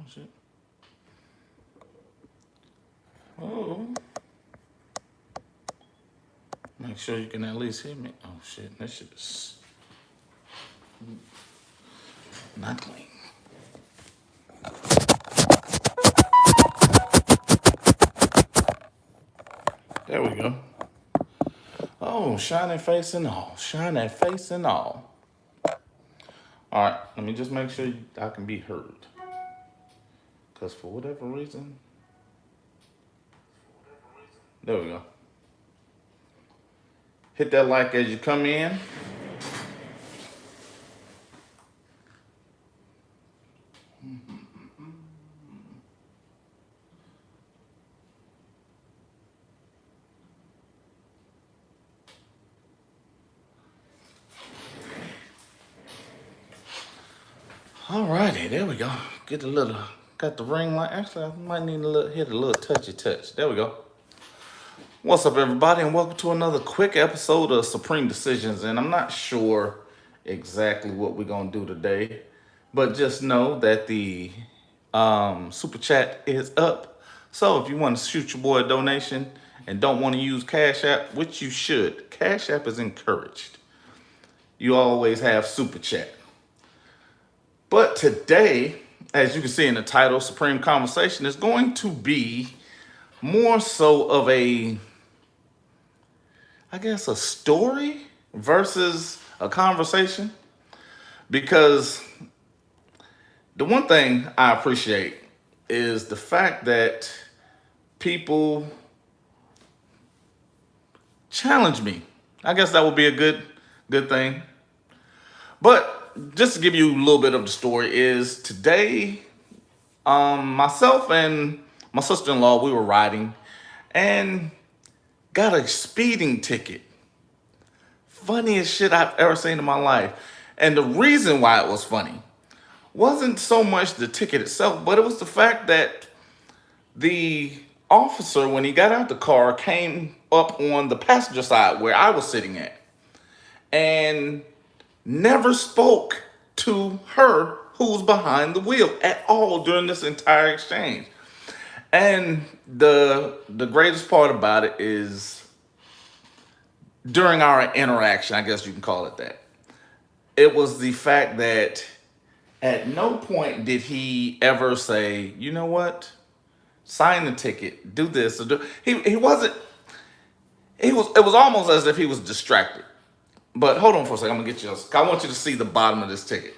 shit. Oh. Make sure you can at least hear me. Oh shit, that shit is not clean. There we go. Oh, shining face and all. Shining face and all. Alright, let me just make sure I can be heard. Because for whatever reason. There we go. Hit that like as you come in. Alrighty, there we go. Get a little, got the ring light. Actually, I might need to hit a little touchy touch. There we go. What's up, everybody, and welcome to another quick episode of Supreme Decisions. And I'm not sure exactly what we're gonna do today, but just know that the super chat is up. So if you want to shoot your boy a donation and don't want to use Cash App, which you should, Cash App is encouraged. You always have super chat. But today, as you can see in the title, Supreme Conversation is going to be more so of a, I guess, a story versus a conversation. Because the one thing I appreciate is the fact that people challenge me. I guess that would be a good thing. But just to give you a little bit of the story is today, myself and my sister-in-law, we were riding and got a speeding ticket. Funniest shit I've ever seen in my life. And the reason why it was funny wasn't so much the ticket itself, but it was the fact that the officer, when he got out the car, came up on the passenger side where I was sitting at and never spoke to her who's behind the wheel at all during this entire exchange. And the greatest part about it is during our interaction, I guess you can call it that, it was the fact that at no point did he ever say, you know what, sign the ticket, do this or do. He wasn't. It was almost as if he was distracted. But hold on for a second. I'm gonna get you. I want you to see the bottom of this ticket.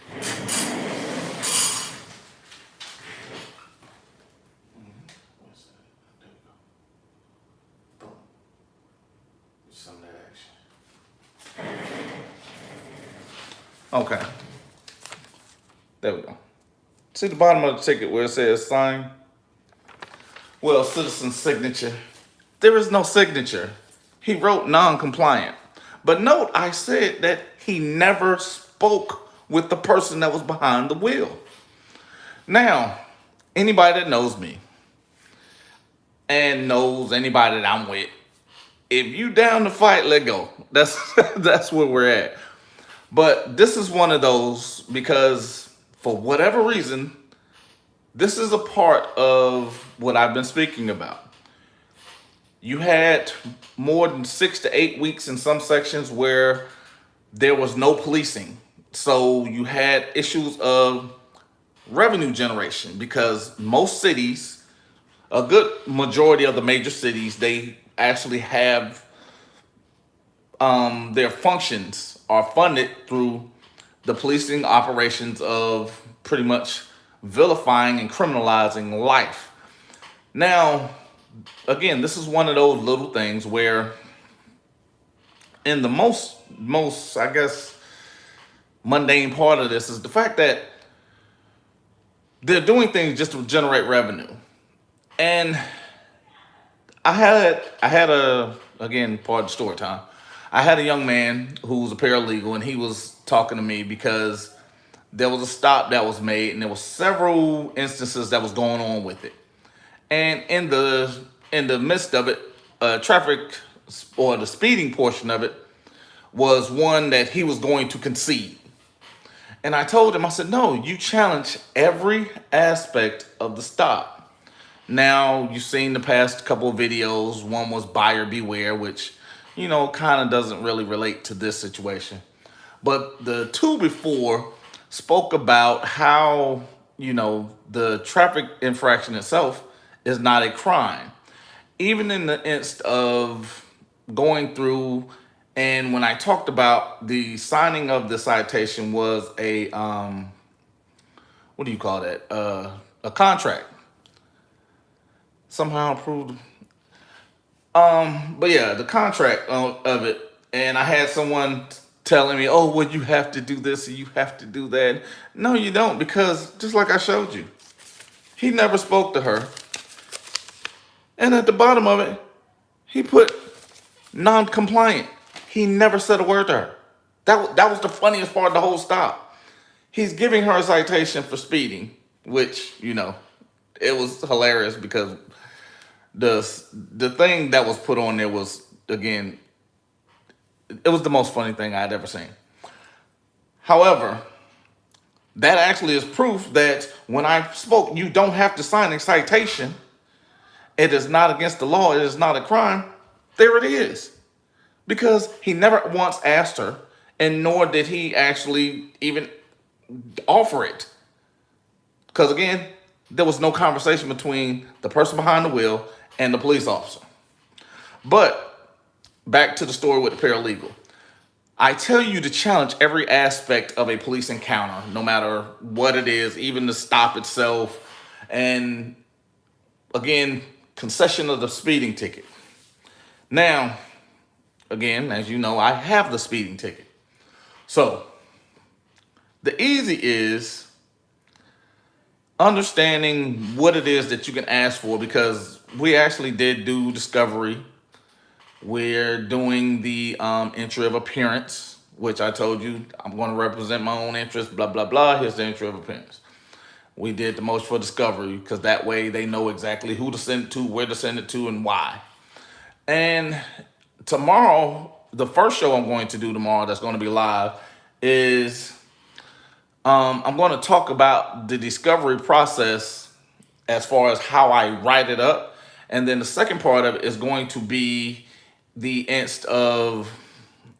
Some of that action. Okay. There we go. See the bottom of the ticket where it says sign? Well, citizen signature. There is no signature. He wrote non-compliant. But note, I said that he never spoke with the person that was behind the wheel. Now, anybody that knows me and knows anybody that I'm with, if you down to fight, let go. That's that's where we're at. But this is one of those because for whatever reason, this is a part of what I've been speaking about. You had more than 6 to 8 weeks in some sections where there was no policing. So you had issues of revenue generation because most cities, a good majority of the major cities, they actually have their functions are funded through the policing operations of pretty much vilifying and criminalizing life. Now, again, this is one of those little things where in the most I guess mundane part of this is the fact that they're doing things just to generate revenue. And I had a, again, part of the story time. I had a young man who was a paralegal and he was talking to me because there was a stop that was made and there was several instances that was going on with it. And in the midst of it, traffic or the speeding portion of it was one that he was going to concede. And I told him, I said, no, you challenge every aspect of the stop. Now, you've seen the past couple of videos. One was buyer beware, which, kind of doesn't really relate to this situation. But the two before spoke about how, the traffic infraction itself is not a crime. Even in the inst of going through, and when I talked about the signing of the citation was a, what do you call that? A contract. Somehow approved. But yeah, the contract of it, and I had someone telling me, "Oh, well, you have to do this and you have to do that." No, you don't, because just like I showed you, he never spoke to her, and at the bottom of it, he put non-compliant. He never said a word to her. That was the funniest part of the whole stop. He's giving her a citation for speeding, which it was hilarious because the thing that was put on there was, again, it was the most funny thing I'd ever seen. However, that actually is proof that when I spoke, you don't have to sign a citation. It is not against the law. It is not a crime. There it is. Because he never once asked her, and nor did he actually even offer it. Because again, there was no conversation between the person behind the wheel and the police officer. But back to the story with the paralegal. I tell you to challenge every aspect of a police encounter, no matter what it is, even the stop itself. And again, concession of the speeding ticket. Now, again, as you know, I have the speeding ticket. So, the easy is understanding what it is that you can ask for, because we actually did do discovery. We're doing the entry of appearance, which I told you I'm going to represent my own interest, blah, blah, blah. Here's the entry of appearance. We did the motion for discovery because that way they know exactly who to send it to, where to send it to, and why. And tomorrow, the first show I'm going to do tomorrow that's going to be live is I'm going to talk about the discovery process as far as how I write it up. And then the second part of it is going to be the inst of,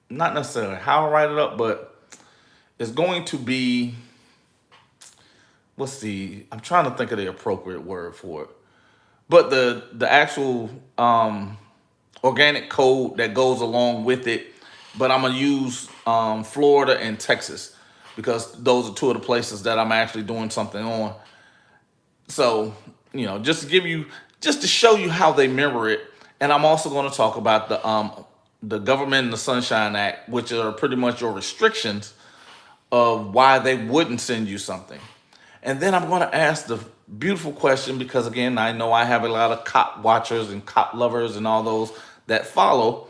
not necessarily how I write it up, but it's going to be, I'm trying to think of the appropriate word for it. But the actual organic code that goes along with it. But I'm going to use Florida and Texas because those are two of the places that I'm actually doing something on. So, just to give you, just to show you how they mirror it. And I'm also going to talk about the Government and the Sunshine Act, which are pretty much your restrictions of why they wouldn't send you something. And then I'm going to ask the beautiful question, because again, I know I have a lot of cop watchers and cop lovers and all those that follow.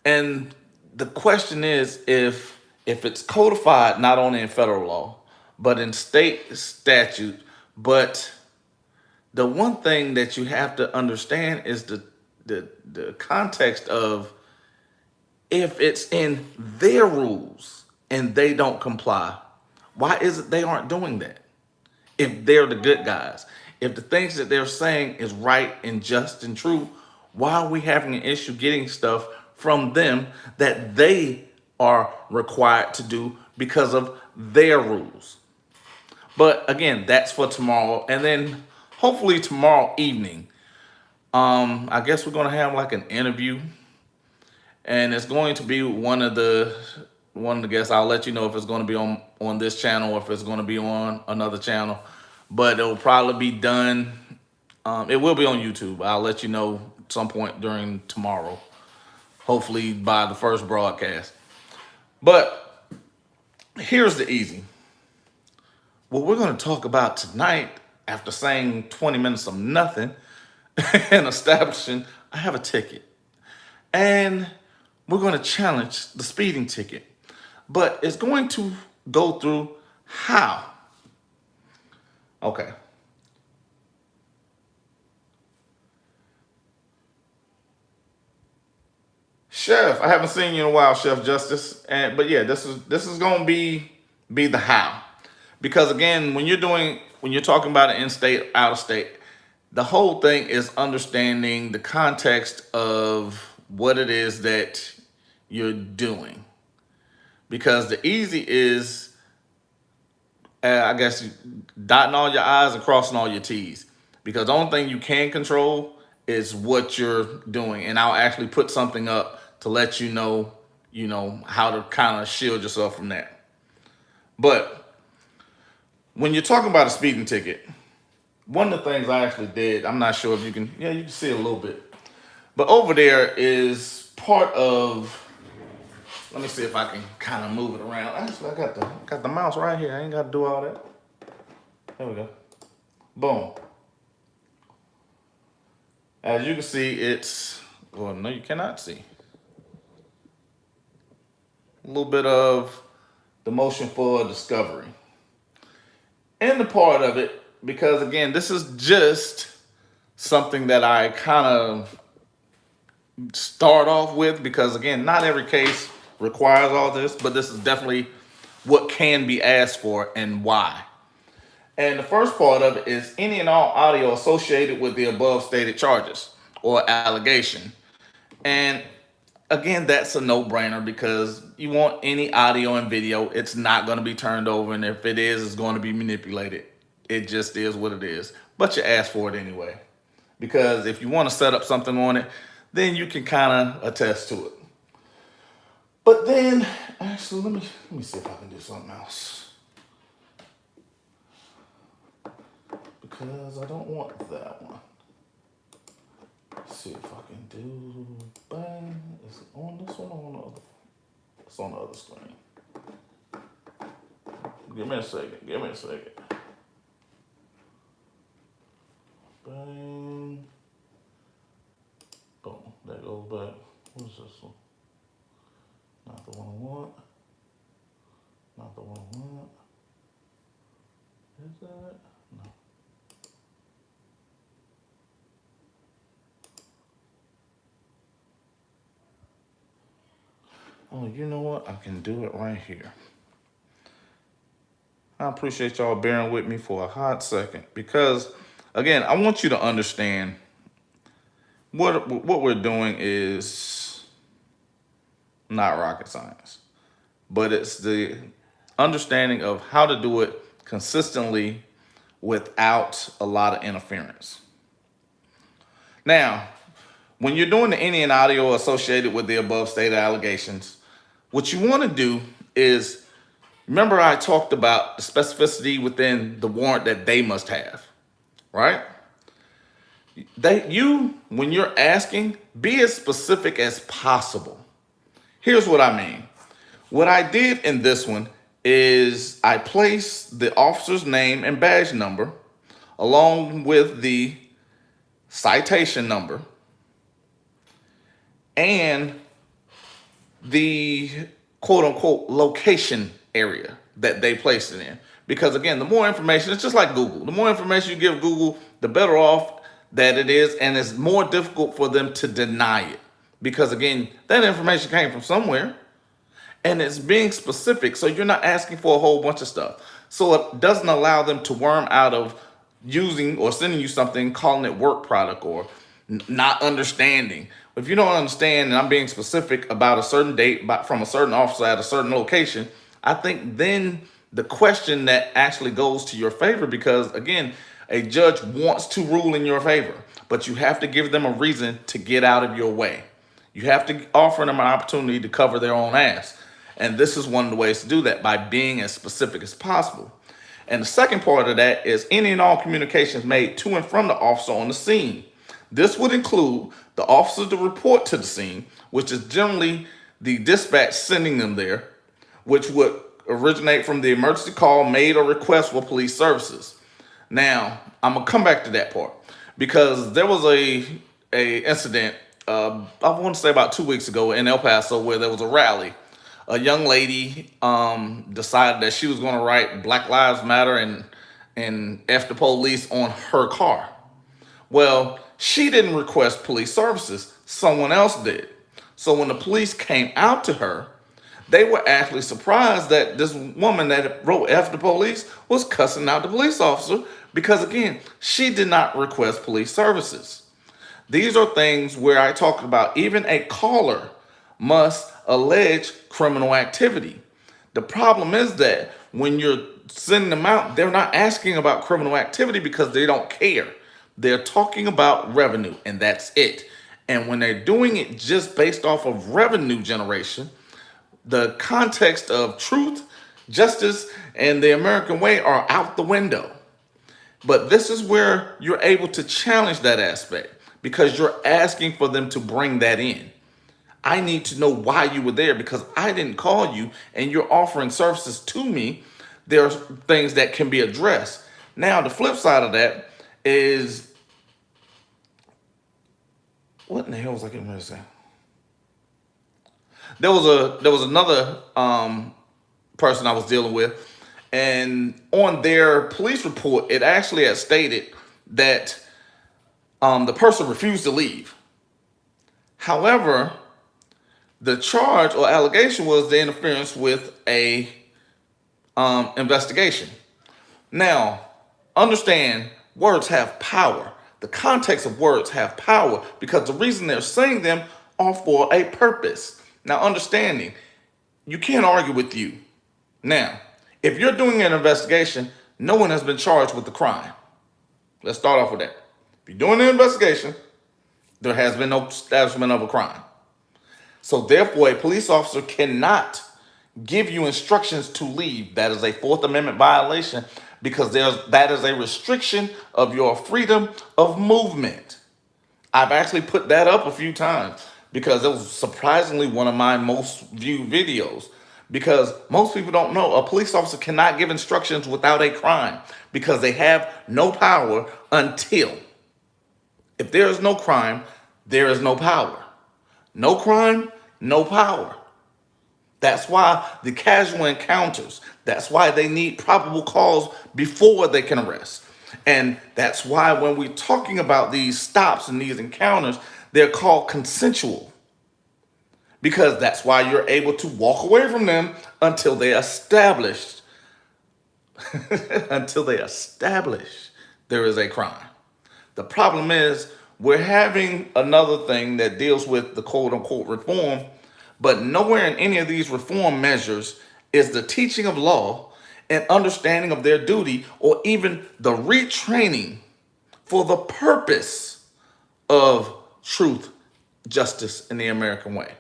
And the question is, if it's codified not only in federal law, but in state statute, but the one thing that you have to understand is the context of, if it's in their rules and they don't comply, why is it they aren't doing that? If they're the good guys, if the things that they're saying is right and just and true, why are we having an issue getting stuff from them that they are required to do because of their rules? But again, that's for tomorrow. And then hopefully tomorrow evening, I guess we're going to have like an interview, and it's going to be one of the guests. I'll let you know if it's going to be on this channel or if it's going to be on another channel, but it will probably be done. It will be on YouTube. I'll let you know at some point during tomorrow, hopefully by the first broadcast. But here's the easy. What we're going to talk about tonight, after saying 20 minutes of nothing and establishing I have a ticket, and we're going to challenge the speeding ticket, but it's going to go through how. Okay. Chef, I haven't seen you in a while, Chef Justice. But yeah, this is going to be the how. Because again, when you're talking about an in-state, out-of-state, the whole thing is understanding the context of what it is that you're doing. Because the easy is, I guess, dotting all your I's and crossing all your T's. Because the only thing you can control is what you're doing. And I'll actually put something up to let you know, how to kind of shield yourself from that. But when you're talking about a speeding ticket, one of the things I actually did, I'm not sure if you can, yeah, you can see a little bit. But over there is part of, let me see if I can kind of move it around. Actually, I got the mouse right here. I ain't got to do all that. There we go. Boom. As you can see, it's, well, no, you cannot see. A little bit of the motion for discovery. And the part of it, because again, this is just something that I kind of start off with, because again, not every case requires all this, but this is definitely what can be asked for and why. And the first part of it is any and all audio associated with the above stated charges or allegation. And again, that's a no-brainer because you want any audio and video, it's not going to be turned over, and if it is, it's going to be manipulated. It just is what it is. But you ask for it anyway. Because if you want to set up something on it, then you can kind of attest to it. But then, actually, let me see if I can do something else. Because I don't want that one. Let's see if I can do, bang, is it on this one or on the other? It's on the other screen. Give me a second. Bang. Boom, that goes back. What is this one? Not the one I want. Not the one I want. Is that? No. Oh, you know what? I can do it right here. I appreciate y'all bearing with me for a hot second because, again, I want you to understand what we're doing is not rocket science, but it's the understanding of how to do it consistently without a lot of interference. Now, when you're doing the any and audio associated with the above stated allegations, what you want to do is, remember I talked about the specificity within the warrant that they must have, right? When you're asking, be as specific as possible. Here's what I mean. What I did in this one is I placed the officer's name and badge number along with the citation number and the quote unquote location area that they placed it in. Because again, the more information, it's just like Google. The more information you give Google, the better off that it is, and it's more difficult for them to deny it. Because again, that information came from somewhere and it's being specific. So you're not asking for a whole bunch of stuff. So it doesn't allow them to worm out of using or sending you something, calling it work product or not understanding. If you don't understand and I'm being specific about a certain date from a certain officer at a certain location, I think then the question that actually goes to your favor, because again, a judge wants to rule in your favor, but you have to give them a reason to get out of your way. You have to offer them an opportunity to cover their own ass. And this is one of the ways to do that, by being as specific as possible. And the second part of that is any and all communications made to and from the officer on the scene. This would include the officer to report to the scene, which is generally the dispatch sending them there, which would originate from the emergency call made or request for police services. Now, I'm gonna come back to that part because there was a incident, I want to say about 2 weeks ago in El Paso, where there was a rally. A young lady decided that she was going to write Black Lives Matter and F the police on her car. Well, she didn't request police services. Someone else did. So when the police came out to her, they were actually surprised that this woman that wrote F the police was cussing out the police officer because, again, she did not request police services. These are things where I talk about even a caller must allege criminal activity. The problem is that when you're sending them out, they're not asking about criminal activity because they don't care. They're talking about revenue, and that's it. And when they're doing it just based off of revenue generation, the context of truth, justice, and the American way are out the window. But this is where you're able to challenge that aspect because you're asking for them to bring that in. I need to know why you were there because I didn't call you and you're offering services to me. There's things that can be addressed. Now, the flip side of that is what in the hell was I getting ready to say? There was another person I was dealing with, and on their police report, it actually had stated that the person refused to leave. However, the charge or allegation was the interference with a investigation. Now, understand words have power. The context of words have power because the reason they're saying them are for a purpose. Now, understanding, you can't argue with you. Now, if you're doing an investigation, no one has been charged with the crime. Let's start off with that. If you're doing an investigation, there has been no establishment of a crime. So therefore, a police officer cannot give you instructions to leave. That is a Fourth Amendment violation because that is a restriction of your freedom of movement. I've actually put that up a few times because it was surprisingly one of my most viewed videos. Because most people don't know a police officer cannot give instructions without a crime because they have no power until, if there is no crime, there is no power. No crime, no power. That's why the casual encounters, that's why they need probable cause before they can arrest. And that's why when we're talking about these stops and these encounters, they're called consensual. Because that's why you're able to walk away from them until they establish until they establish there is a crime. The problem is we're having another thing that deals with the quote unquote reform, but nowhere in any of these reform measures is the teaching of law and understanding of their duty or even the retraining for the purpose of truth, justice, and the American way.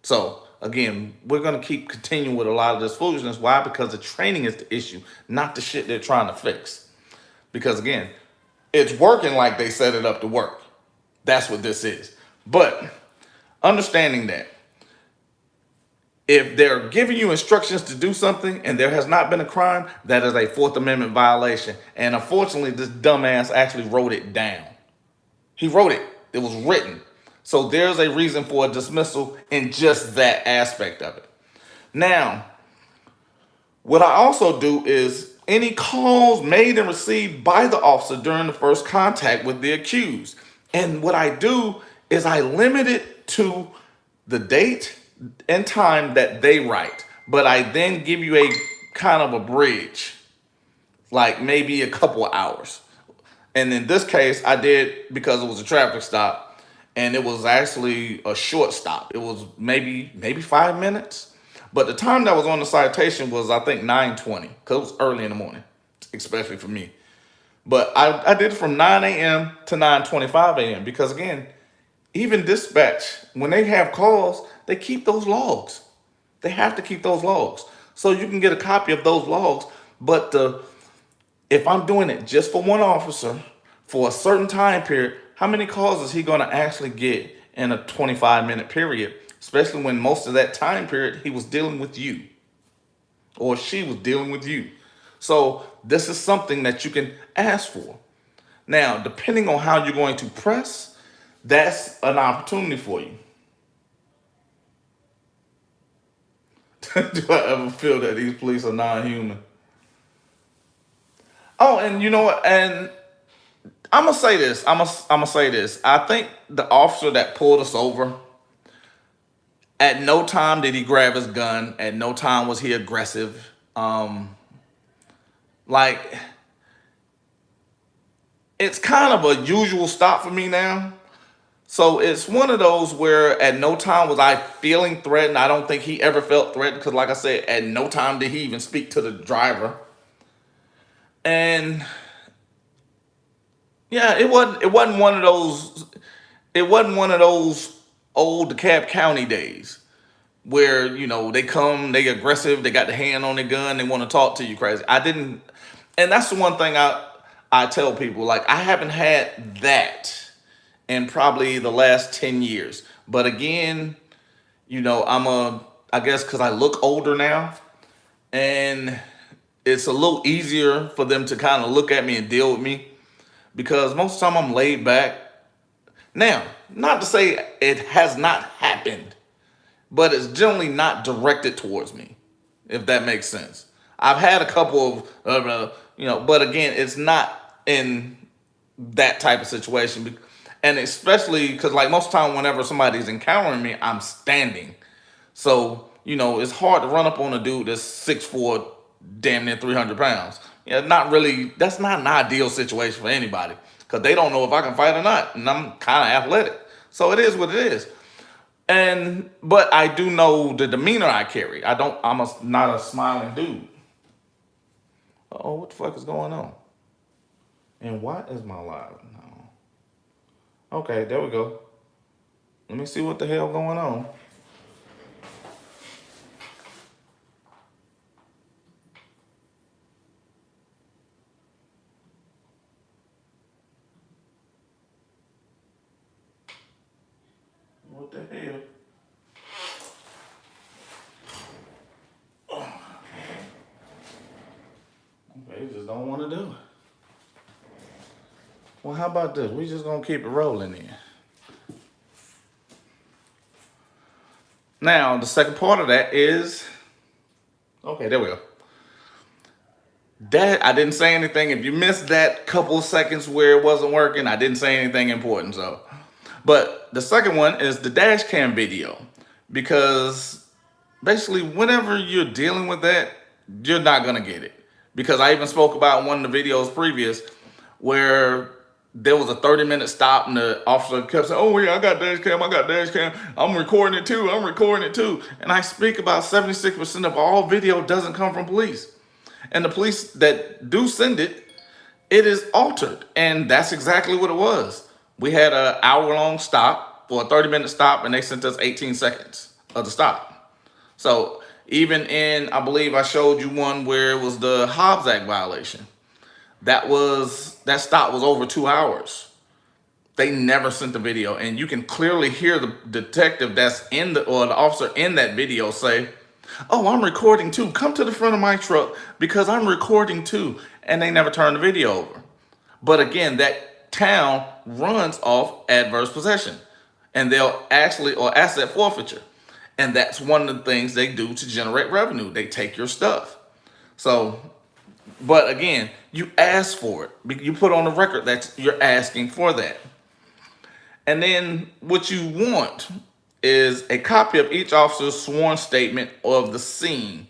So again, we're going to keep continuing with a lot of this foolishness. Why? Because the training is the issue, not the shit they're trying to fix. Because again, it's working like they set it up to work. That's what this is. But understanding that if they're giving you instructions to do something and there has not been a crime, that is a Fourth Amendment violation. And unfortunately, this dumbass actually wrote it down. He wrote it. It was written. So there's a reason for a dismissal in just that aspect of it. Now, what I also do is any calls made and received by the officer during the first contact with the accused. And what I do is I limit it to the date and time that they write. But I then give you a kind of a bridge, like maybe a couple of hours. And in this case, I did because it was a traffic stop. And it was actually a short stop. It was maybe 5 minutes. But the time that was on the citation was, I think, 9:20, because it was early in the morning, especially for me. But I did it from 9 a.m. to 9:25 a.m. because, again, even dispatch, when they have calls, they keep those logs. They have to keep those logs. So you can get a copy of those logs. But if I'm doing it just for one officer for a certain time period, how many calls is he going to actually get in a 25-minute period? Especially when most of that time period he was dealing with you or she was dealing with you. So this is something that you can ask for. Now, depending on how you're going to press, that's an opportunity for you. Do I ever feel that these police are non-human? Oh, and you know what? And I'm gonna say this. I'm gonna say this. I think the officer that pulled us over At no time did he grab his gun. At no time was he aggressive. Like, it's kind of a usual stop for me now. So it's one of those where at no time was I feeling threatened. I don't think he ever felt threatened because, like I said, at no time did he even speak to the driver. And yeah, it wasn't one of those. It wasn't one of those old DeKalb County days where they come, they aggressive, they got the hand on their gun, they want to talk to you crazy. I didn't, and that's the one thing I tell people, like, I haven't had that in probably the last 10 years. But again, I guess because I look older now, and it's a little easier for them to kind of look at me and deal with me because most of the time I'm laid back. Now, not to say it has not happened, but it's generally not directed towards me, if that makes sense. I've had a couple of, but again, it's not in that type of situation. And especially because, like, most of the time, whenever somebody's encountering me, I'm standing. So, it's hard to run up on a dude that's 6'4", damn near 300 pounds. Yeah, not really, that's not an ideal situation for anybody because they don't know if I can fight or not. And I'm kind of athletic. So it is what it is. But I do know the demeanor I carry. Not a smiling dude. Oh, what the fuck is going on? And why is my live now? Okay, there we go. Let me see what the hell going on. What the hell? Okay, just don't want to do it. Well, how about this? We just gonna keep it rolling here. Now, the second part of that is, okay, there we go. That I didn't say anything. If you missed that couple of seconds where it wasn't working, I didn't say anything important. So, but the second one is the dash cam video, because basically whenever you're dealing with that, you're not gonna get it. Because I even spoke about one of the videos previous where there was a 30-minute stop and the officer kept saying, oh yeah, I got dash cam, I'm recording it too. And I speak about 76% of all video doesn't come from police. And the police that do send it, it is altered. And that's exactly what it was. We had an hour-long stop for a 30-minute stop, and they sent us 18 seconds of the stop. So even I believe I showed you one where it was the Hobbs Act violation. That stop was over 2 hours. They never sent the video, and you can clearly hear the detective or the officer in that video say, oh, I'm recording too. Come to the front of my truck because I'm recording too. And they never turned the video over. But again, that town runs off adverse possession, and or asset forfeiture. And that's one of the things they do to generate revenue. They take your stuff. So, but again, you ask for it. You put on the record that you're asking for that. And then what you want is a copy of each officer's sworn statement of the scene.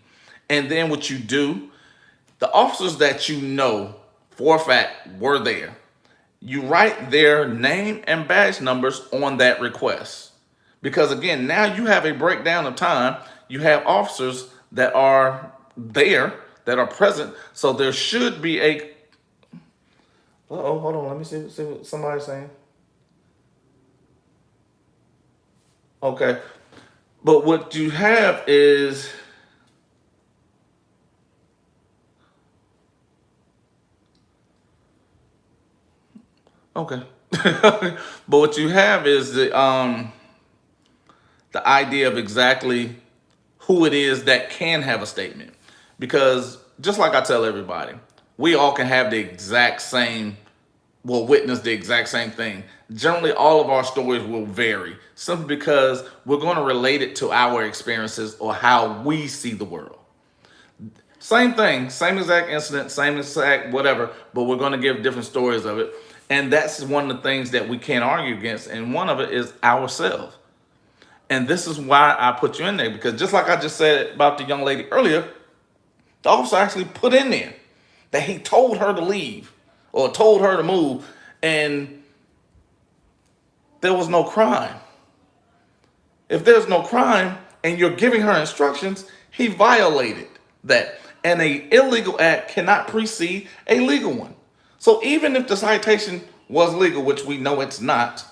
And then what you do, the officers that you know for a fact were there, you write their name and badge numbers on that request. Because again, now you have a breakdown of time. You have officers that are there, that are present. So there should be hold on, let me see what somebody's saying. Okay. But what you have is, okay. But what you have is the idea of exactly who it is that can have a statement. Because just like I tell everybody, we all can have the exact same, will witness the exact same thing. Generally, all of our stories will vary simply because we're going to relate it to our experiences or how we see the world. Same thing, same exact incident, same exact whatever, but we're going to give different stories of it. And that's one of the things that we can't argue against. And one of it is ourselves. And this is why I put you in there, because just like I just said about the young lady earlier, the officer actually put in there that he told her to leave or told her to move, and there was no crime. If there's no crime and you're giving her instructions, he violated that. And an illegal act cannot precede a legal one. So even if the citation was legal, which we know it's not,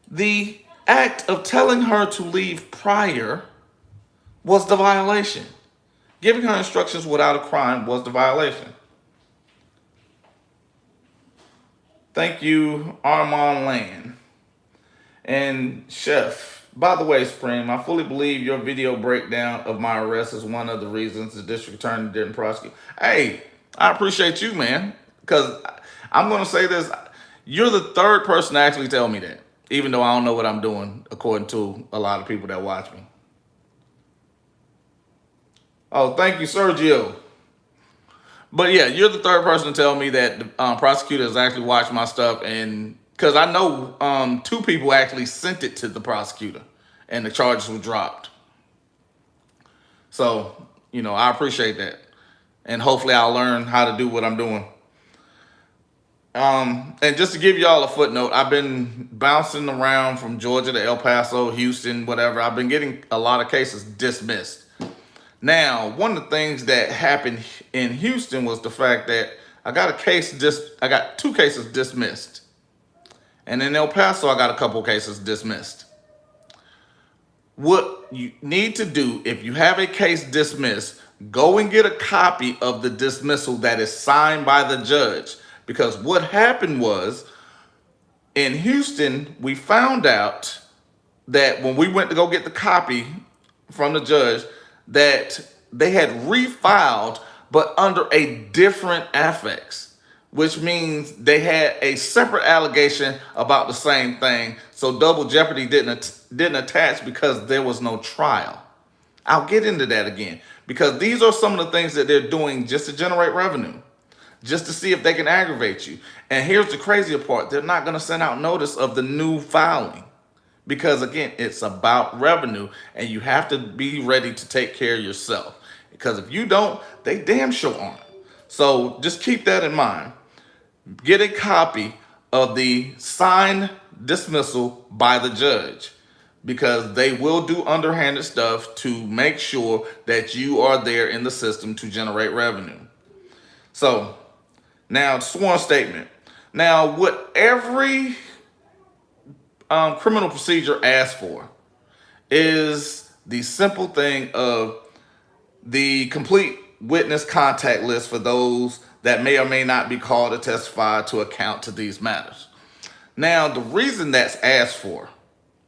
the act of telling her to leave prior was the violation. Giving her instructions without a crime was the violation. Thank you, Armand Land. And Chef, by the way, Supreme, I fully believe your video breakdown of my arrest is one of the reasons the district attorney didn't prosecute. Hey, I appreciate you, man, because I'm going to say this. You're the third person to actually tell me that, even though I don't know what I'm doing, according to a lot of people that watch me. Oh, thank you, Sergio. But yeah, you're the third person to tell me that the prosecutor has actually watched my stuff, and because I know two people actually sent it to the prosecutor, and the charges were dropped. So, I appreciate that, and hopefully I'll learn how to do what I'm doing. And just to give y'all a footnote, I've been bouncing around from Georgia to El Paso, Houston, whatever. I've been getting a lot of cases dismissed. Now, one of the things that happened in Houston was the fact that I got two cases dismissed. And in El Paso, I got a couple cases dismissed. What you need to do, if you have a case dismissed, go and get a copy of the dismissal that is signed by the judge. Because what happened was, in Houston, we found out that when we went to go get the copy from the judge, that they had refiled, but under a different affix, which means they had a separate allegation about the same thing. So double jeopardy didn't attach because there was no trial. I'll get into that again, because these are some of the things that they're doing just to generate revenue, just to see if they can aggravate you. And here's the crazier part. They're not going to send out notice of the new filing. Because again, it's about revenue, and you have to be ready to take care of yourself. Because if you don't, they damn sure aren't. So just keep that in mind. Get a copy of the signed dismissal by the judge, because they will do underhanded stuff to make sure that you are there in the system to generate revenue. So now, sworn statement. Now, what every criminal procedure asks for is the simple thing of the complete witness contact list for those that may or may not be called to testify to account to these matters. Now, the reason that's asked for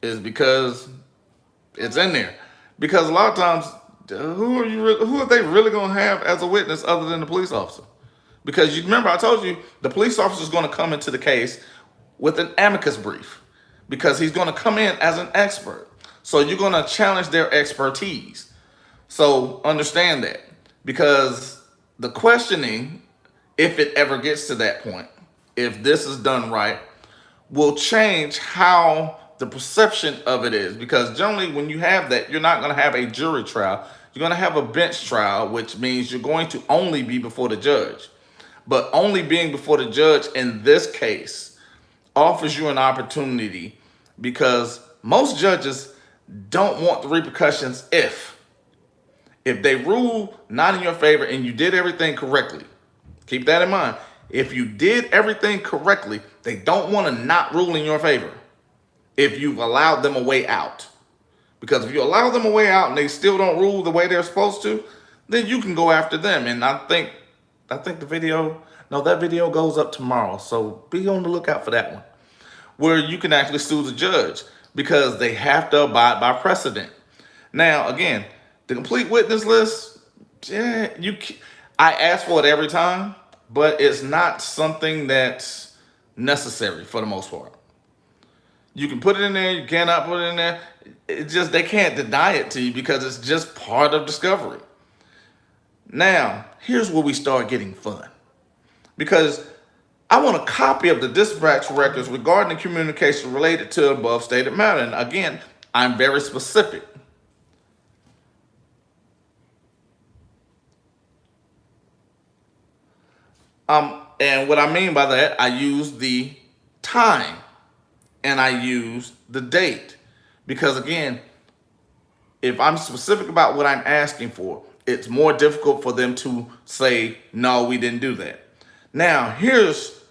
is because it's in there. Because a lot of times, who are they really going to have as a witness other than the police officer? Because you remember I told you the police officer is going to come into the case with an amicus brief, because he's going to come in as an expert. So you're going to challenge their expertise. So understand that, because the questioning, if it ever gets to that point, if this is done right, will change how the perception of it is. Because generally when you have that, you're not going to have a jury trial. You're going to have a bench trial, which means you're going to only be before the judge. But only being before the judge in this case offers you an opportunity, because most judges don't want the repercussions if they rule not in your favor and you did everything correctly. Keep that in mind. If you did everything correctly, they don't want to not rule in your favor if you've allowed them a way out. Because if you allow them a way out and they still don't rule the way they're supposed to, then you can go after them. And I think that video goes up tomorrow. So be on the lookout for that one, where you can actually sue the judge, because they have to abide by precedent. Now, again, the complete witness list, I ask for it every time, but it's not something that's necessary for the most part. You can put it in there, you cannot put it in there. It's just, they can't deny it to you because it's just part of discovery. Now, here's where we start getting fun. Because I want a copy of the dispatch records regarding the communication related to above stated matter. And again, I'm very specific. And what I mean by that, I use the time and I use the date. Because again, if I'm specific about what I'm asking for, it's more difficult for them to say, no, we didn't do that. Now,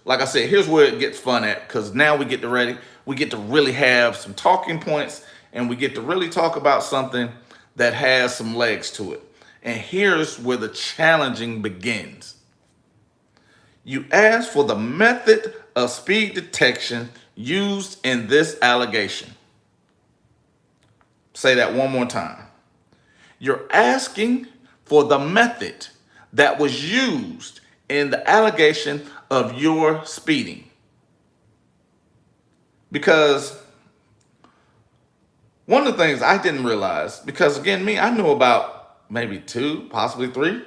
like I said, here's where it gets fun at, because now we get to really have some talking points, and we get to really talk about something that has some legs to it. And here's where the challenging begins. You ask for the method of speed detection used in this allegation. Say that one more time. You're asking for the method that was used in the allegation of your speeding. Because one of the things I didn't realize, because again, I knew about maybe 2, possibly 3.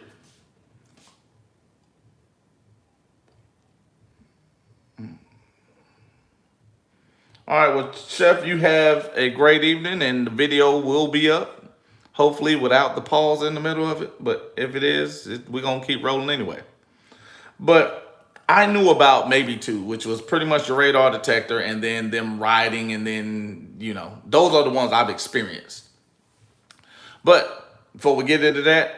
All right, well, Chef, you have a great evening, and the video will be up, hopefully without the pause in the middle of it. But if it is, we're going to keep rolling anyway. But I knew about maybe 2, which was pretty much your radar detector and then them riding, and then, those are the ones I've experienced. But before we get into that,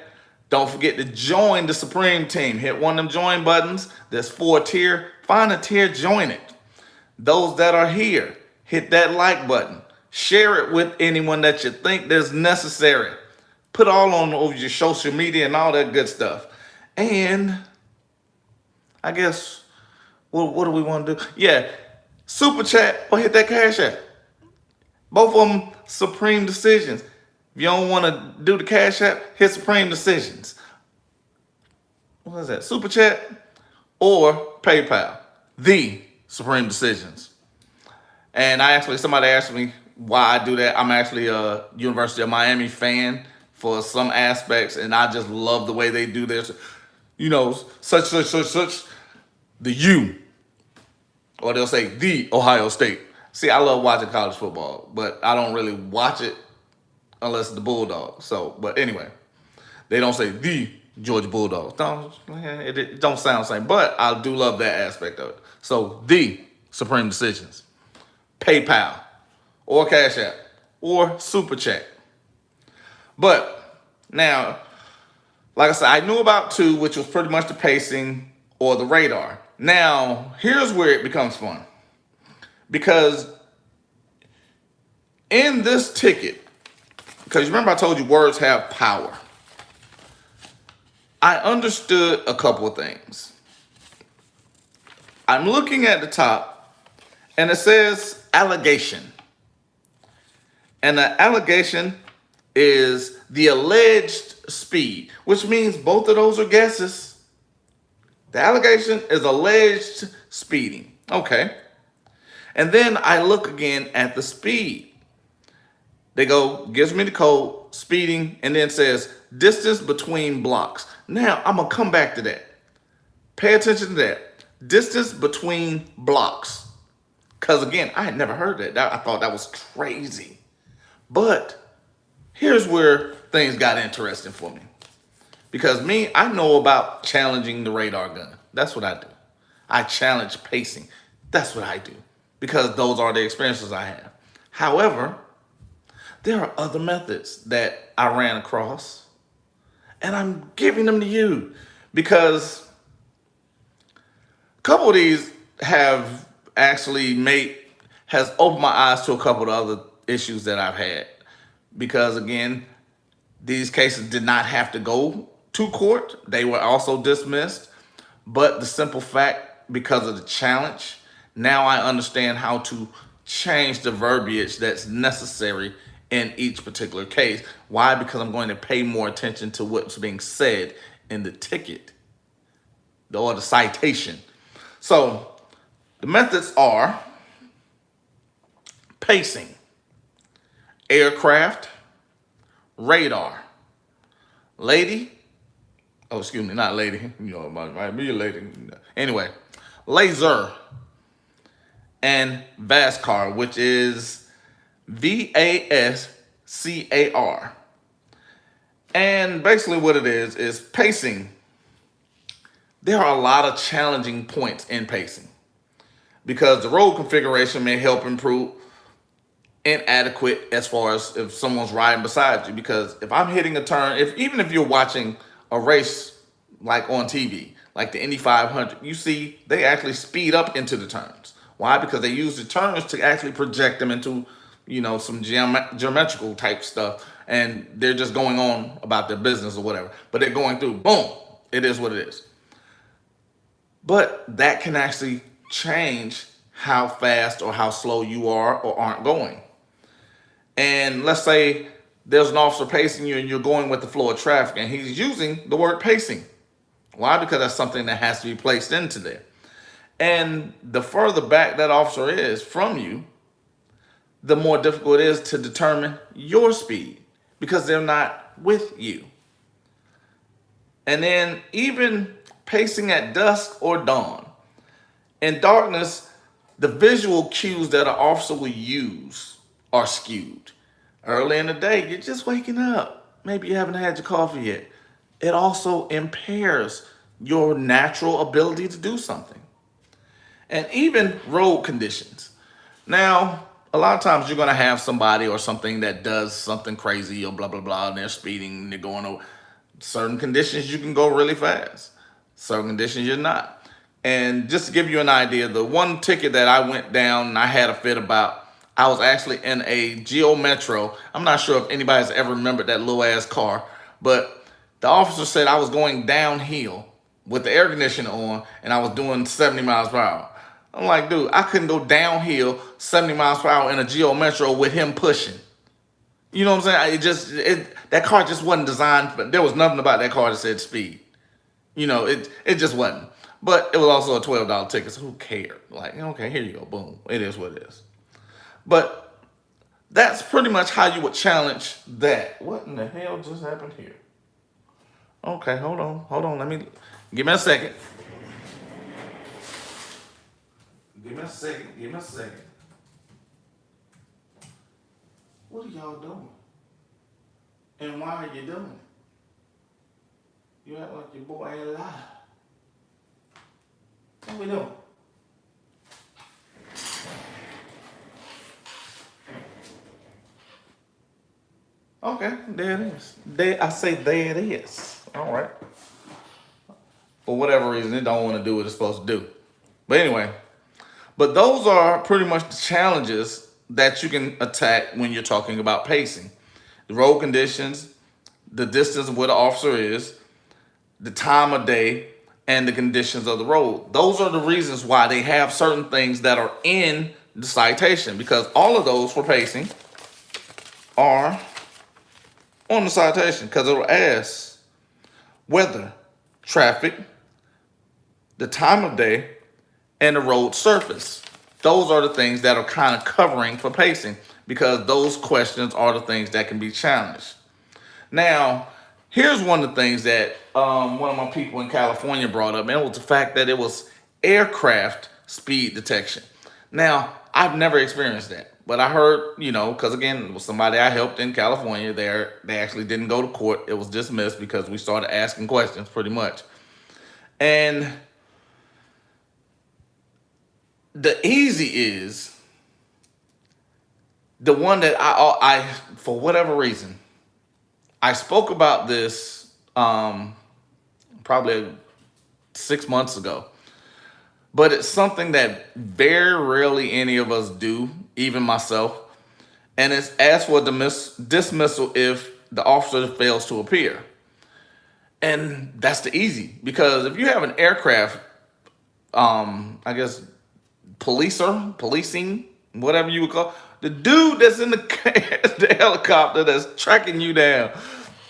don't forget to join the Supreme Team. Hit one of them join buttons. There's 4 tier. Find a tier, join it. Those that are here, hit that like button. Share it with anyone that you think is necessary. Put all on over your social media and all that good stuff. And I guess, what do we want to do? Yeah, super chat or hit that cash app. Both of them Supreme Decisions. If you don't want to do the cash app, hit Supreme Decisions. What is that? Super chat or PayPal. The Supreme Decisions. And somebody asked me why I do that. I'm actually a University of Miami fan for some aspects, and I just love the way they do this. Such, the U. Or they'll say the Ohio State. See, I love watching college football, but I don't really watch it unless it's the Bulldogs. But anyway, they don't say the Georgia Bulldogs. It don't sound the same, but I do love that aspect of it. So the Supreme Decisions. PayPal or Cash App or Super Chat. But now, like I said, I knew about 2, which was pretty much the pacing or the radar. Now, here's where it becomes fun. Because in this ticket, because remember I told you words have power, I understood a couple of things. I'm looking at the top, and it says allegation. And the allegation is the alleged speed, which means both of those are guesses. The allegation is alleged speeding. Okay. And then I look again at the speed. Gives me the code, speeding, and then says distance between blocks. Now, I'm going to come back to that. Pay attention to that. Distance between blocks. Because again, I had never heard that. I thought that was crazy. But here's where things got interesting for me. Because I know about challenging the radar gun. That's what I do. I challenge pacing. That's what I do. Because those are the experiences I have. However, there are other methods that I ran across, and I'm giving them to you because a couple of these has opened my eyes to a couple of other issues that I've had. Because again, these cases did not have to go to court. They were also dismissed. But the simple fact, because of the challenge, now I understand how to change the verbiage that's necessary in each particular case. Why? Because I'm going to pay more attention to what's being said in the ticket or the citation. So the methods are pacing, aircraft, radar, lady. Oh, excuse me, not lady. It might be a lady. Anyway, laser, and VASCAR, which is VASCAR. And basically, what it is pacing. There are a lot of challenging points in pacing because the road configuration may help improve inadequate as far as if someone's riding beside you. Because if I'm hitting a turn, if even if you're watching a race like on TV, like the Indy 500, you see they actually speed up into the turns. Why? Because they use the turns to actually project them into, some geometrical type stuff, and they're just going on about their business or whatever. But they're going through, boom, it is what it is. But that can actually change how fast or how slow you are or aren't going. And let's say there's an officer pacing you and you're going with the flow of traffic and he's using the word pacing. Why? Because that's something that has to be placed into there. And the further back that officer is from you, the more difficult it is to determine your speed because they're not with you. And then even pacing at dusk or dawn. In darkness, the visual cues that an officer will use are skewed. Early in the day, you're just waking up. Maybe you haven't had your coffee yet. It also impairs your natural ability to do something. And even road conditions. Now, a lot of times you're going to have somebody or something that does something crazy or blah, blah, blah, and they're speeding and they're going over. Certain conditions you can go really fast. Certain conditions you're not. And just to give you an idea, the one ticket that I went down and I had a fit about, I was actually in a Geo Metro. I'm not sure if anybody's ever remembered that little ass car, but the officer said I was going downhill with the air conditioner on and I was doing 70 miles per hour. I'm like, dude, I couldn't go downhill 70 miles per hour in a Geo Metro with him pushing. You know what I'm saying? That car just wasn't designed, but there was nothing about that car that said speed. It just wasn't. But it was also a $12 ticket, so who cared? Like, okay, here you go, boom. It is what it is. But that's pretty much how you would challenge that. What in the hell just happened here? Okay, hold on. Give me a second. Give me a second. What are y'all doing? And why are you doing it? You act like your boy ain't alive. What we doing? Okay, there it is. I say there it is. All right. For whatever reason, it don't want to do what it's supposed to do. But anyway, those are pretty much the challenges that you can attack when you're talking about pacing. The road conditions, the distance of where the officer is, the time of day, and the conditions of the road. Those are the reasons why they have certain things that are in the citation, because all of those for pacing are on the citation, because it'll ask weather, traffic, the time of day, and the road surface. Those are the things that are kind of covering for pacing, because those questions are the things that can be challenged. Now, here's one of the things that one of my people in California brought up, and it was the fact that it was aircraft speed detection. Now, I've never experienced that, but I heard, because again, it was somebody I helped in California. They actually didn't go to court. It was dismissed because we started asking questions pretty much. And the easy is the one that I for whatever reason, I spoke about this probably 6 months ago, but it's something that very rarely any of us do, even myself, and it's ask for dismissal if the officer fails to appear. And that's the easy, because if you have an aircraft, I guess policing, whatever you would call the dude that's in the helicopter that's tracking you down,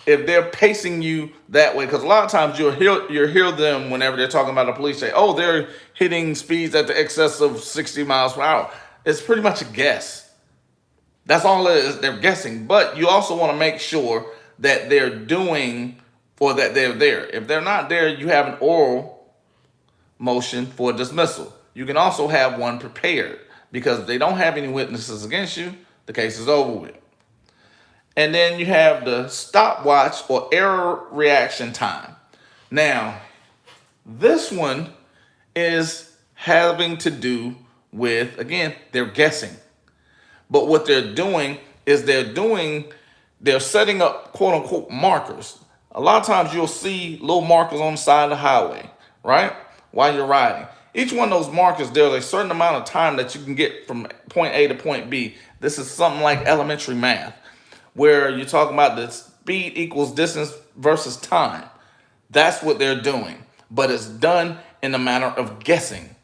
if they're pacing you that way, because a lot of times you'll hear them whenever they're talking about the police say, oh, they're hitting speeds at the excess of 60 miles per hour. It's pretty much a guess. That's all it is. They're guessing. But you also want to make sure that they're doing, or that they're there. If they're not there, you have an oral motion for dismissal. You can also have one prepared, because if they don't have any witnesses against you, The case is over with. And then you have the stopwatch or error reaction time. Now, this one is having to do with, again, they're guessing. But what they're doing is they're setting up quote unquote markers. A lot of times you'll see little markers on the side of the highway, right? While you're riding. Each one of those markers, there's a certain amount of time that you can get from point A to point B. This is something like elementary math, where you're talking about the speed equals distance versus time. That's what they're doing, but it's done in a manner of guessing.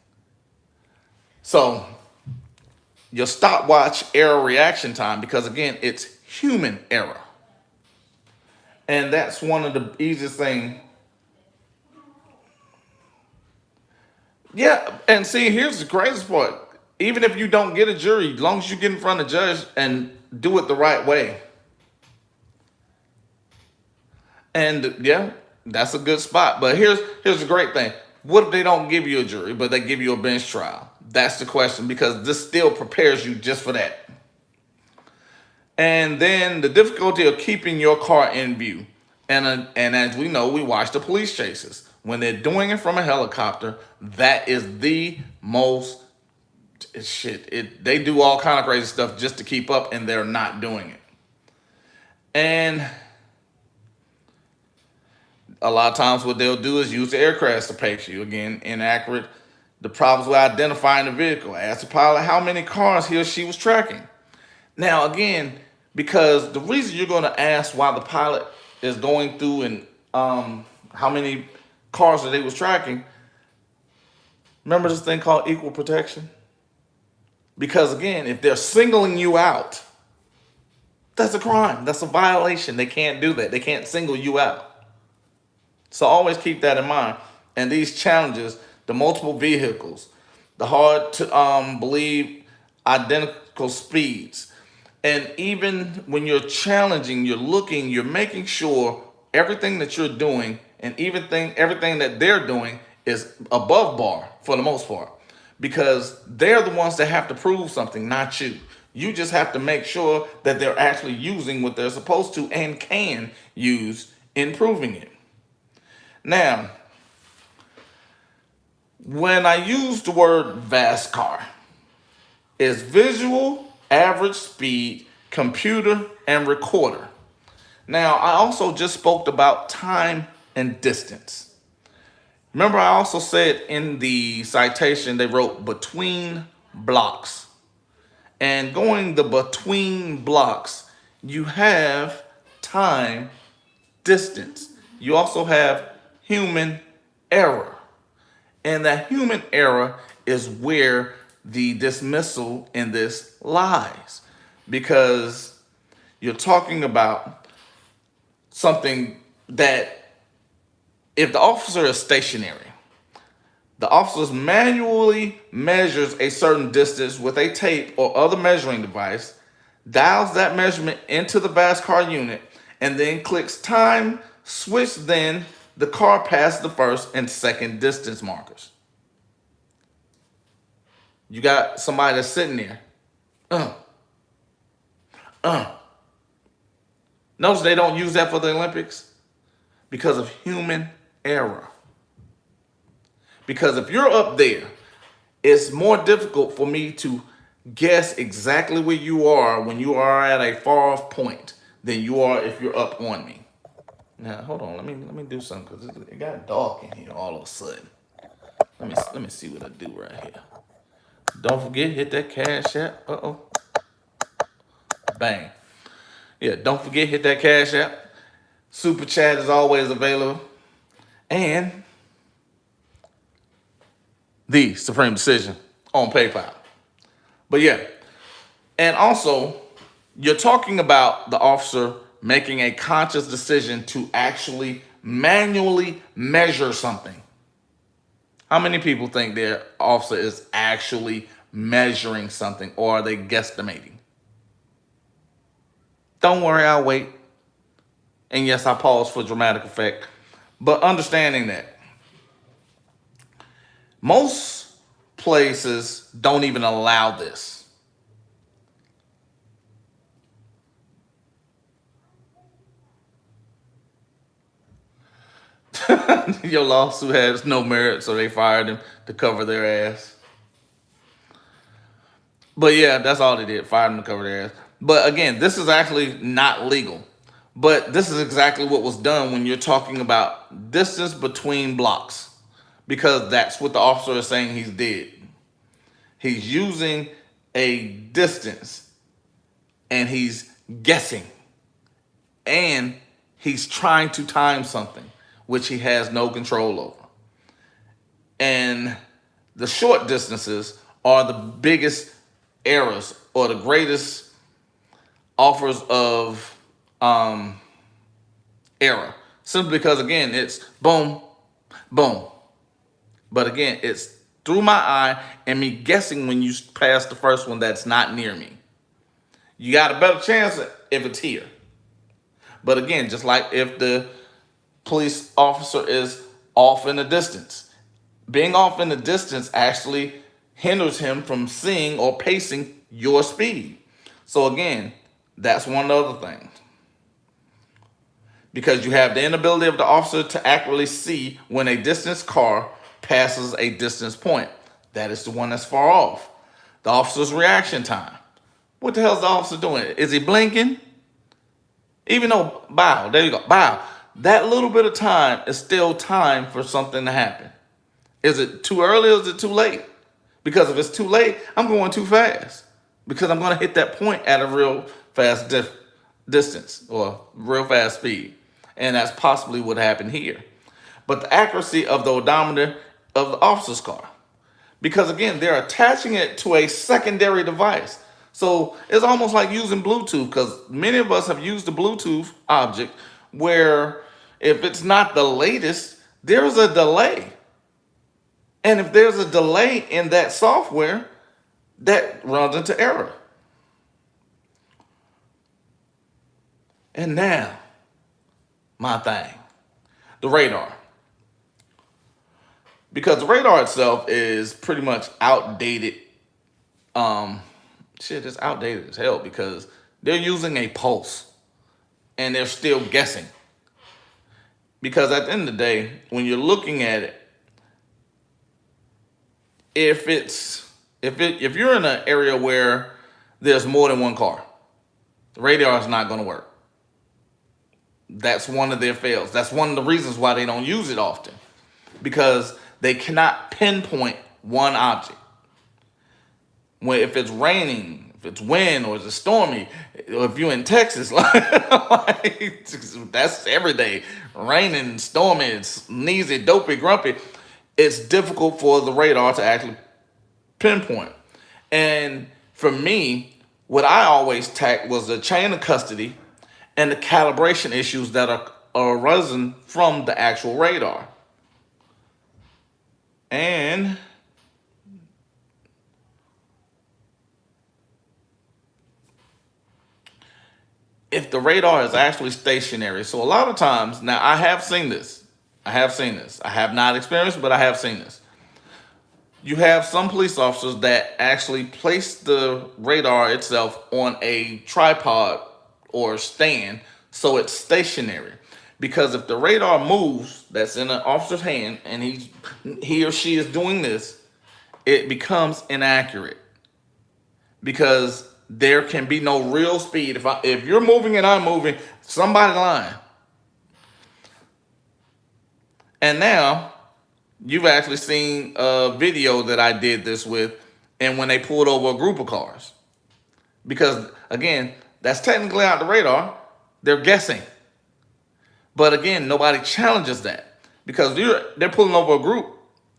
So your stopwatch error reaction time, because again, it's human error. And that's one of the easiest things. Yeah, and see, here's the craziest part. Even if you don't get a jury, as long as you get in front of the judge and do it the right way. And yeah, that's a good spot. But here's the great thing. What if they don't give you a jury, but they give you a bench trial? That's the question, because this still prepares you just for that. And then the difficulty of keeping your car in view. And as we know, we watch the police chases. When they're doing it from a helicopter, that is the most shit. They do all kind of crazy stuff just to keep up, and they're not doing it. And a lot of times what they'll do is use the aircraft to pace you. Again, inaccurate. The problems with identifying the vehicle. Ask the pilot how many cars he or she was tracking. Now, again, because the reason you're going to ask why the pilot is going through and how many cars that they was tracking, remember this thing called equal protection? Because again, if they're singling you out, that's a crime. That's a violation. They can't do that. They can't single you out. So always keep that in mind. And these challenges, the multiple vehicles, the hard to believe identical speeds, and even when you're challenging, you're making sure everything that you're doing and everything that they're doing is above bar for the most part, because they're the ones that have to prove something, not you. You just have to make sure that they're actually using what they're supposed to and can use in proving it. Now, when I use the word VASCAR, it's visual, average speed, computer, and recorder. Now, I also just spoke about time and distance. Remember, I also said in the citation they wrote between blocks. And going the between blocks, you have time, distance. You also have human error. And that human error is where the dismissal in this lies, because you're talking about something that if the officer is stationary, the officer manually measures a certain distance with a tape or other measuring device, dials that measurement into the VASCAR unit, and then clicks time, switch, then the car passes the first and second distance markers. You got somebody that's sitting there. Notice they don't use that for the Olympics because of human error. Because if you're up there, it's more difficult for me to guess exactly where you are when you are at a far off point than you are if you're up on me. Now, hold on. Let me do something, because it got dark in here all of a sudden. Let me see what I do right here. Don't forget, hit that cash app. Bang. Yeah, don't forget, hit that cash app. Super chat is always available. And the Supreme Decision on PayPal. But yeah, and also, you're talking about the officer making a conscious decision to actually manually measure something. How many people think their officer is actually measuring something, or are they guesstimating? Don't worry, I'll wait. And yes, I pause for dramatic effect. But understanding that most places don't even allow this. Your lawsuit has no merit, so they fired him to cover their ass. But yeah, that's all they did. Fired him to cover their ass. But again, this is actually not legal. But this is exactly what was done when you're talking about distance between blocks. Because that's what the officer is saying he's did. He's using a distance and he's guessing. And he's trying to time something, which he has no control over. And the short distances are the biggest errors or the greatest offers of error. Simply because, again, it's boom, boom. But again, it's through my eye and me guessing when you pass the first one that's not near me. You got a better chance if it's here. But again, just like if the police officer is off in the distance, being off in the distance actually hinders him from seeing or pacing your speed. So again, that's one of the other things. Because you have the inability of the officer to accurately see when a distance car passes a distance point. That is the one that's far off. The officer's reaction time. What the hell is the officer doing? Is he blinking? Even though, bow, there you go, bow. That little bit of time is still time for something to happen. Is it too early or is it too late? Because if it's too late, I'm going too fast. Because I'm going to hit that point at a real fast distance or real fast speed. And that's possibly what happened here. But the accuracy of the odometer of the officer's car. Because again, they're attaching it to a secondary device. So it's almost like using Bluetooth, because many of us have used the Bluetooth object where if it's not the latest, there's a delay. And if there's a delay in that software, that runs into error. And now, my thing, the radar. Because the radar itself is pretty much outdated. It's outdated as hell because they're using a pulse and they're still guessing. Because at the end of the day, when you're looking at it, if you're in an area where there's more than one car, the radar is not going to work. That's one of their fails. That's one of the reasons why they don't use it often, because they cannot pinpoint one object. If it's raining, if it's wind, or it's stormy, or if you're in Texas, that's every day. Raining, stormy, sneezy, dopey, grumpy. It's difficult for the radar to actually pinpoint. And for me, what I always tacked was the chain of custody and the calibration issues that are arisen from the actual radar. And if the radar is actually stationary, so a lot of times, now I have seen this. I have not experienced, but I have seen this. You have some police officers that actually place the radar itself on a tripod or stand so it's stationary. Because if the radar moves, that's in an officer's hand, and he or she is doing this, it becomes inaccurate. Because there can be no real speed. If you're moving and I'm moving, somebody's lying. And now, you've actually seen a video that I did this with, and when they pulled over a group of cars. Because, again, that's technically out the radar. They're guessing. But again, nobody challenges that. Because they're pulling over a group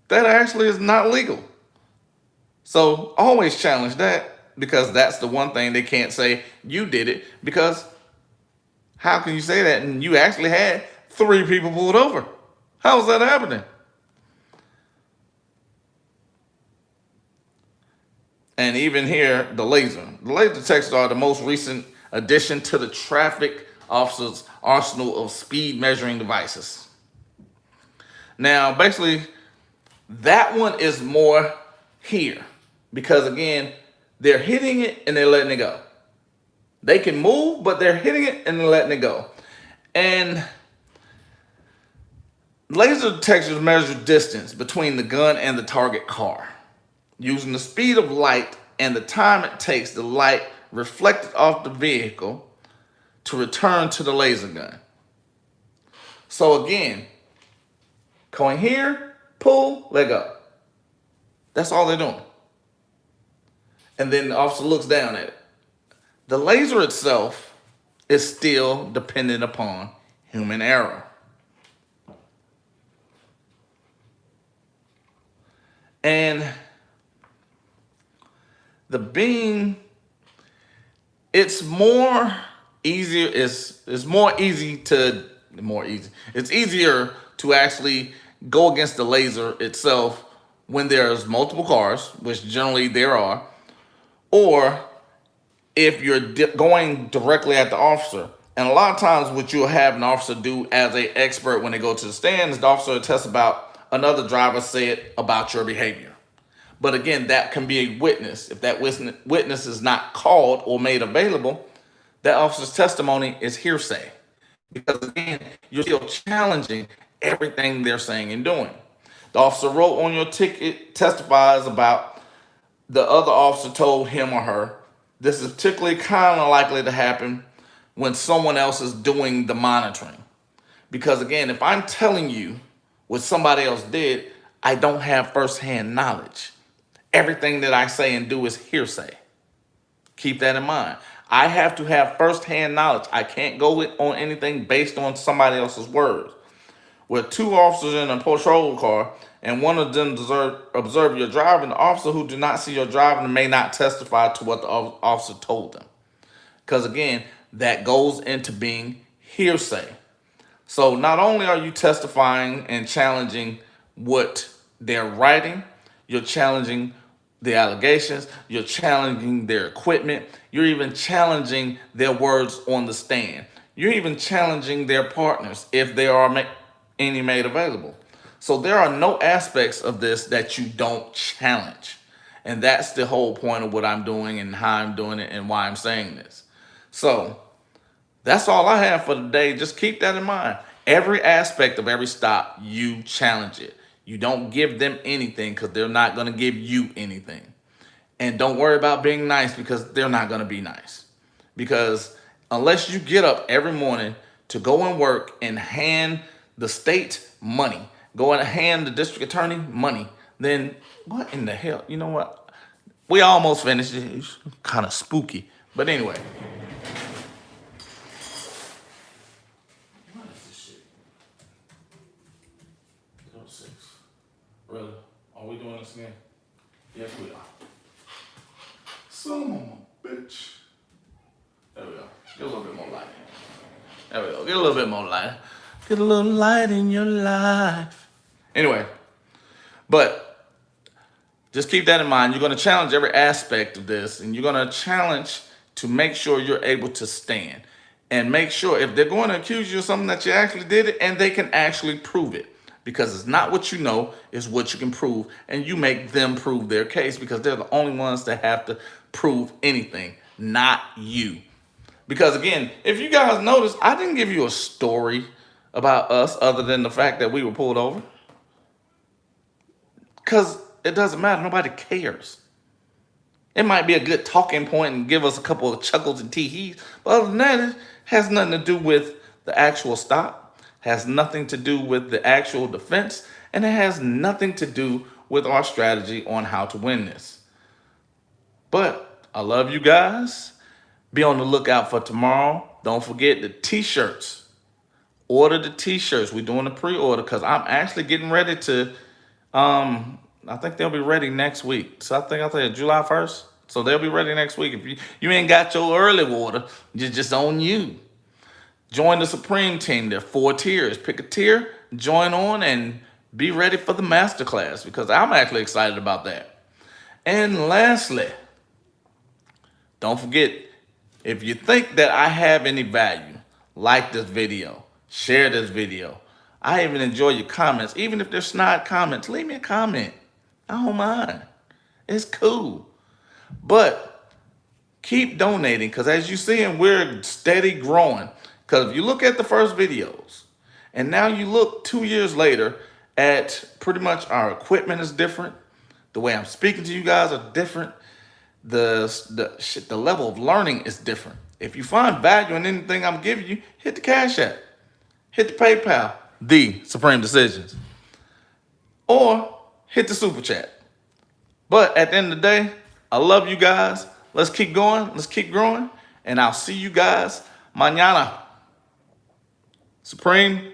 that actually is not legal. So always challenge that, because that's the one thing they can't say you did it. Because how can you say that and you actually had 3 people pulled over? How is that happening? And even here, the laser. The laser detectors are the most recent addition to the traffic officers' arsenal of speed measuring devices. Now, basically, that one is more here. Because again, they're hitting it and they're letting it go. They can move, but they're hitting it and they're letting it go. And Laser detectors measure distance between the gun and the target car, using the speed of light and the time it takes the light reflected off the vehicle to return to the laser gun. So again, going here, pull, let go. That's all they're doing. And then the officer looks down at it. The laser itself is still dependent upon human error. And the beam, it's more easier, it's easier to actually go against the laser itself when there's multiple cars, which generally there are, or if you're going directly at the officer. And a lot of times what you'll have an officer do as an expert when they go to the stand is the officer will test about another driver said about your behavior. But again, that can be a witness. If that witness is not called or made available, that officer's testimony is hearsay. Because again, you're still challenging everything they're saying and doing. The officer wrote on your ticket testifies about the other officer told him or her. This is particularly kind of likely to happen when someone else is doing the monitoring. Because again, if I'm telling you what somebody else did, I don't have firsthand knowledge. Everything that I say and do is hearsay. Keep that in mind. I have to have firsthand knowledge. I can't go on anything based on somebody else's words. With two officers in a patrol car and one of them observe your driving, the officer who did not see your driving may not testify to what the officer told them. Because again, that goes into being hearsay. So not only are you testifying and challenging what they're writing, you're challenging the allegations, you're challenging their equipment, you're even challenging their words on the stand. You're even challenging their partners if they are any made available. So there are no aspects of this that you don't challenge. And that's the whole point of what I'm doing and how I'm doing it and why I'm saying this. So that's all I have for today. Just keep that in mind. Every aspect of every stop, you challenge it. You don't give them anything because they're not going to give you anything. And don't worry about being nice because they're not going to be nice. Because unless you get up every morning to go and work and hand the state money, go and hand the district attorney money, then what in the hell? You know what? We almost finished. It's kind of spooky. But anyway. What is this shit? 06. Really? Are we doing this again? Yes, we are. Son of a bitch. There we go. Get a little bit more light. There we go. Get a little bit more light. Get a little light in your life. Anyway, but just keep that in mind. You're going to challenge every aspect of this, and you're going to challenge to make sure you're able to stand. And make sure if they're going to accuse you of something that you actually did it, and they can actually prove it. Because it's not what you know, it's what you can prove. And you make them prove their case because they're the only ones that have to prove anything, not you. Because again, if you guys notice, I didn't give you a story about us other than the fact that we were pulled over. Because it doesn't matter. Nobody cares. It might be a good talking point and give us a couple of chuckles and tee-hees. But other than that, it has nothing to do with the actual stop. Has nothing to do with the actual defense. And it has nothing to do with our strategy on how to win this. But I love you guys. Be on the lookout for tomorrow. Don't forget the t-shirts. Order the t-shirts. We're doing a pre-order because I'm actually getting ready to, I think they'll be ready next week. So I think I'll say July 1st. So they'll be ready next week. If you ain't got your early order, it's just on you. Join the Supreme team. There are 4 tiers. Pick a tier, join on, and be ready for the masterclass because I'm actually excited about that. And lastly, don't forget, if you think that I have any value, like this video, share this video. I even enjoy your comments. Even if they're snide comments, leave me a comment. I don't mind. It's cool. But keep donating because as you see, we're steady growing. Because if you look at the first videos And now you look 2 years later at pretty much our equipment is different. The way I'm speaking to you guys are different. The level of learning is different. If you find value in anything I'm giving you, hit the Cash App, hit the PayPal, the Supreme Decisions, or hit the Super Chat. But at the end of the day, I love you guys. Let's keep going. Let's keep growing. And I'll see you guys mañana. Supreme